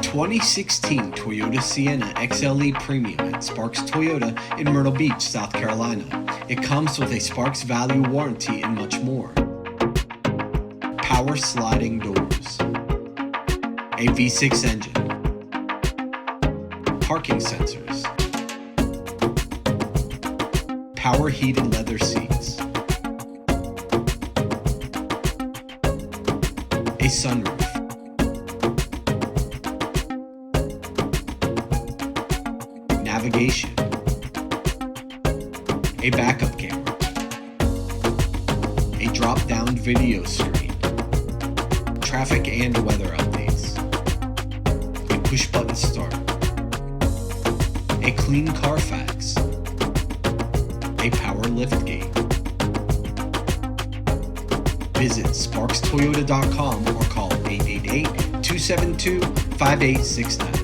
2016 Toyota Sienna XLE Premium at Sparks Toyota in Myrtle Beach, South Carolina. It comes with a Sparks Value Warranty and much more. Power sliding doors, a V6 engine, parking sensors, power heated leather seats, a sunroof, navigation, a backup camera, a drop-down video screen, traffic and weather updates, a push-button start, a clean CARFAX, a power liftgate. Visit sparkstoyota.com or call 888-272-5869.